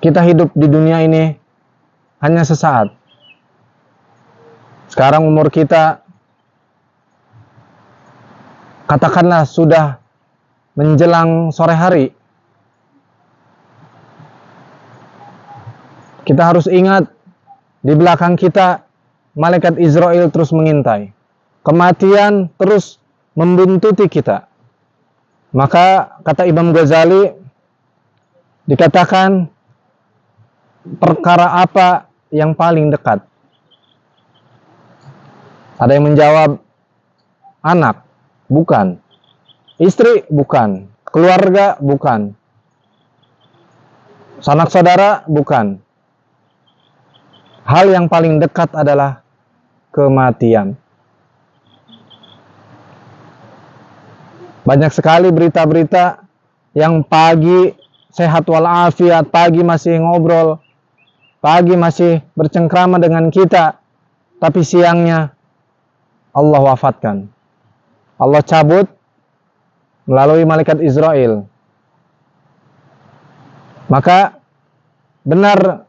kita hidup di dunia ini hanya sesaat. Sekarang umur kita katakanlah sudah menjelang sore hari. Kita harus ingat, di belakang kita malaikat Israel terus mengintai. Kematian terus membuntuti kita. Maka kata Imam Ghazali, dikatakan perkara apa yang paling dekat? Ada yang menjawab, anak, bukan. Istri, bukan. Keluarga, bukan. Sanak saudara, bukan. Hal yang paling dekat adalah kematian. Banyak sekali berita-berita yang pagi sehat walafiat, pagi masih ngobrol, pagi masih bercengkrama dengan kita, tapi siangnya Allah wafatkan. Allah cabut melalui malaikat Israel. Maka benar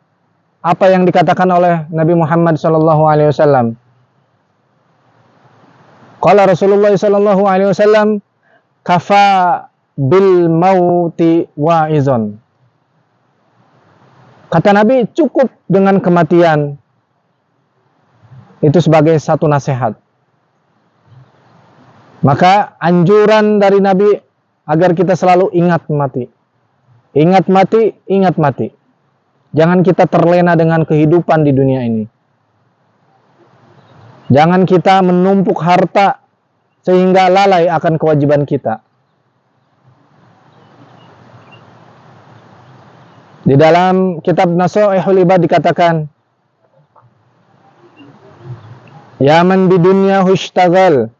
apa yang dikatakan oleh Nabi Muhammad SAW. Qala Rasulullah SAW, kafa bil mauti wa'izon. Kata Nabi, cukup dengan kematian itu sebagai satu nasihat. Maka anjuran dari Nabi agar kita selalu ingat mati. Ingat mati, ingat mati. Jangan kita terlena dengan kehidupan di dunia ini. Jangan kita menumpuk harta sehingga lalai akan kewajiban kita. Di dalam kitab Nasaihul Ibad dikatakan, ya man di dunya hushtagal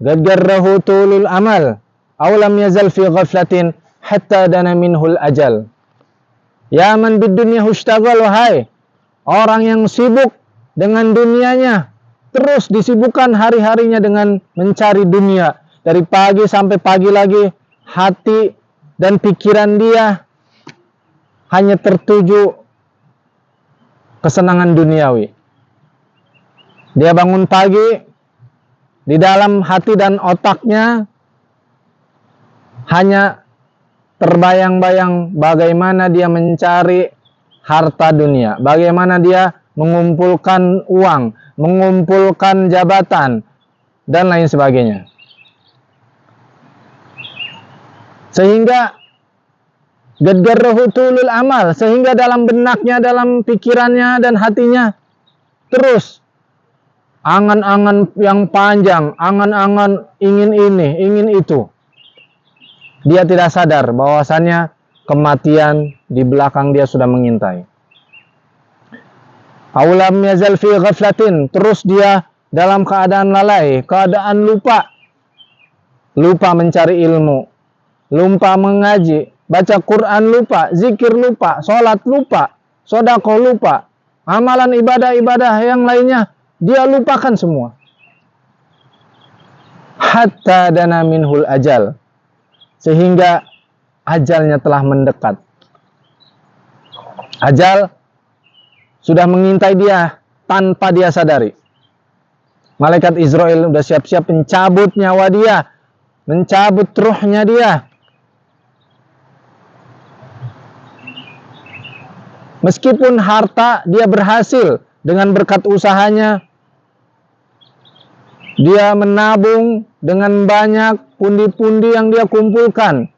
gadgarrahu tulul amal aw lam yazal fi ghaflatin hatta dana minhul ajal. Ya man bid dunya hushtagal, wahai orang yang sibuk dengan dunianya, terus disibukkan hari-harinya dengan mencari dunia, dari pagi sampai pagi lagi hati dan pikiran dia hanya tertuju kesenangan duniawi. Dia bangun pagi, di dalam hati dan otaknya hanya terbayang-bayang bagaimana dia mencari harta dunia, bagaimana dia mengumpulkan uang, mengumpulkan jabatan, dan lain sebagainya. Sehingga gadgarrahu tulul amal, sehingga dalam benaknya, dalam pikirannya dan hatinya terus angan-angan yang panjang, angan-angan ingin ini, ingin itu. Dia tidak sadar bahwasannya kematian di belakang dia sudah mengintai. Aulam yazal fi ghaflatin, terus dia dalam keadaan lalai, keadaan lupa. Lupa mencari ilmu, lupa mengaji, baca Quran lupa, zikir lupa, sholat lupa, sedekah lupa, amalan ibadah-ibadah yang lainnya dia lupakan semua. Hatta dana minhul ajal, sehingga ajalnya telah mendekat. Ajal sudah mengintai dia tanpa dia sadari. Malaikat Israel sudah siap-siap mencabut nyawa dia, mencabut ruhnya dia. Meskipun harta dia berhasil dengan berkat usahanya, dia menabung dengan banyak pundi-pundi yang dia kumpulkan.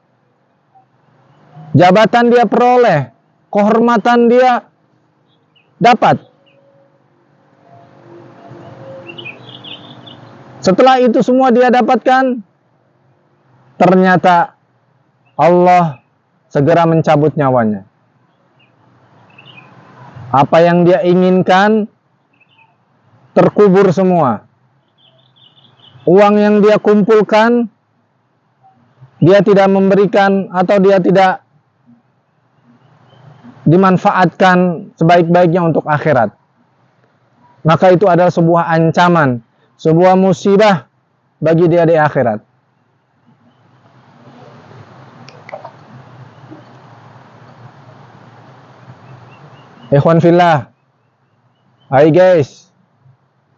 Jabatan dia peroleh, kehormatan dia dapat. Setelah itu semua dia dapatkan, ternyata Allah segera mencabut nyawanya. Apa yang dia inginkan terkubur semua. Uang yang dia kumpulkan, dia tidak memberikan atau dia tidak dimanfaatkan sebaik-baiknya untuk akhirat. Maka itu adalah sebuah ancaman, sebuah musibah bagi dia di akhirat. Ikhwan fillah. Hai guys.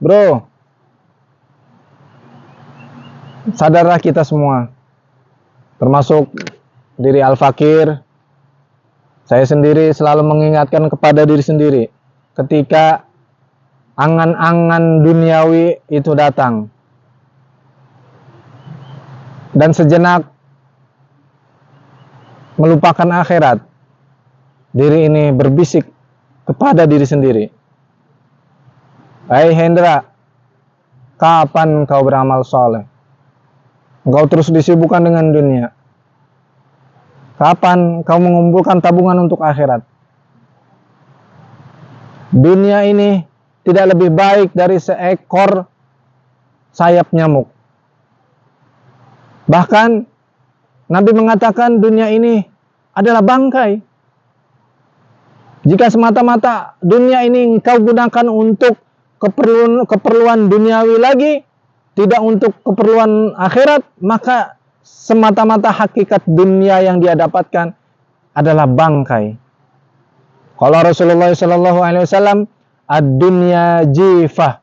Bro. Sadarlah kita semua. Termasuk diri Al-Fakir. Saya sendiri selalu mengingatkan kepada diri sendiri. Ketika angan-angan duniawi itu datang. Dan sejenak melupakan akhirat. Diri ini berbisik kepada diri sendiri. Hai Hendra, kapan kau beramal soleh? Engkau terus disibukkan dengan dunia. Kapan kau mengumpulkan tabungan untuk akhirat? Dunia ini tidak lebih baik dari seekor sayap nyamuk. Bahkan Nabi mengatakan dunia ini adalah bangkai. Jika semata-mata dunia ini engkau gunakan untuk keperluan duniawi lagi, tidak untuk keperluan akhirat, maka semata-mata hakikat dunia yang dia dapatkan adalah bangkai. Kalau Rasulullah SAW, ad-dunya jifah,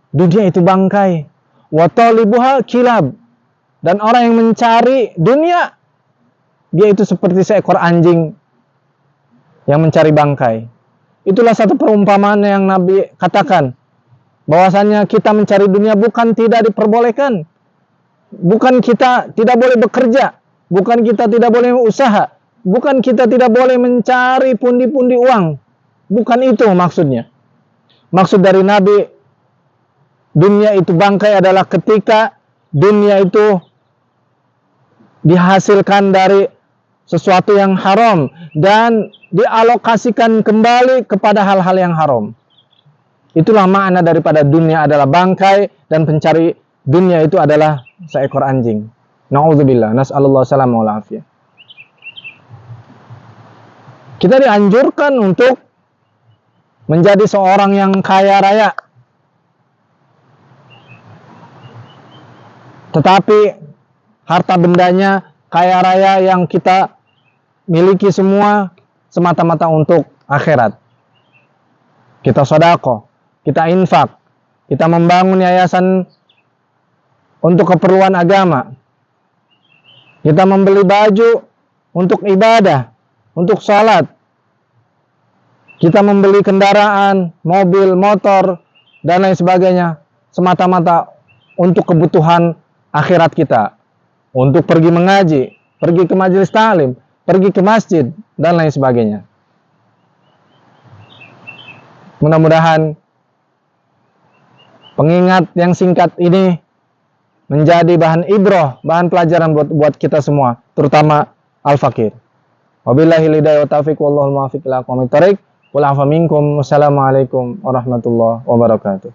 dunia itu bangkai. Wa talibuha kilab, dan orang yang mencari dunia, dia itu seperti seekor anjing yang mencari bangkai. Itulah satu perumpamaan yang Nabi katakan, bahwasannya kita mencari dunia bukan tidak diperbolehkan, bukan kita tidak boleh bekerja, bukan kita tidak boleh usaha, bukan kita tidak boleh mencari pundi-pundi uang. Bukan itu maksudnya. Maksud dari Nabi, dunia itu bangkai adalah ketika dunia itu dihasilkan dari sesuatu yang haram dan dialokasikan kembali kepada hal-hal yang haram. Itulah makna daripada dunia adalah bangkai dan pencari dunia itu adalah seekor anjing. Na'udzubillah, nas'alullah salam wal afiyah. Kita dianjurkan untuk menjadi seorang yang kaya raya. Tetapi harta bendanya kaya raya yang kita miliki semua semata-mata untuk akhirat. Kita sedekah, kita infak, kita membangun yayasan untuk keperluan agama. Kita membeli baju untuk ibadah, untuk sholat. Kita membeli kendaraan, mobil, motor, dan lain sebagainya semata-mata untuk kebutuhan akhirat kita. Untuk pergi mengaji, pergi ke majelis ta'lim, pergi ke masjid, dan lain sebagainya. Mudah-mudahan pengingat yang singkat ini menjadi bahan ibrah, bahan pelajaran buat kita semua, terutama Al-Fakir. Wabillahi hidayah wa taufiq wallahul muwaffiq ila aqwamit thoriq. Wal afa minkum. Wassalamualaikum warahmatullahi wabarakatuh.